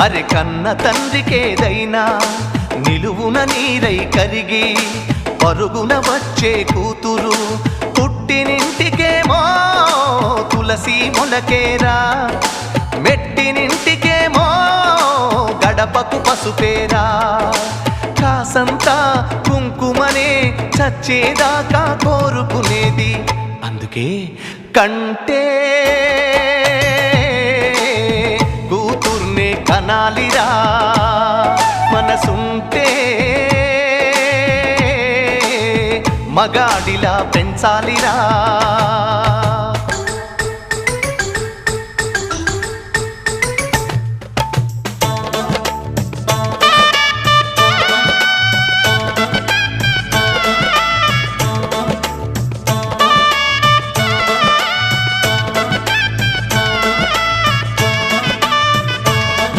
అరె కన్న తండ్రికేదైనా నిలువున నీరై కరిగి పరుగున వచ్చే కూతురు పుట్టినింటికేమో తులసి మొలకేరా, మెట్టినింటికేమో గడపకు పసుపేరా. కాసంతా కుంకుమనే చచ్చేదాకా కోరుకునేది, అందుకే కంటే కూతుర్నే కనాలిరా, మనసుంటే మగాడిలా పెంచాలిరా.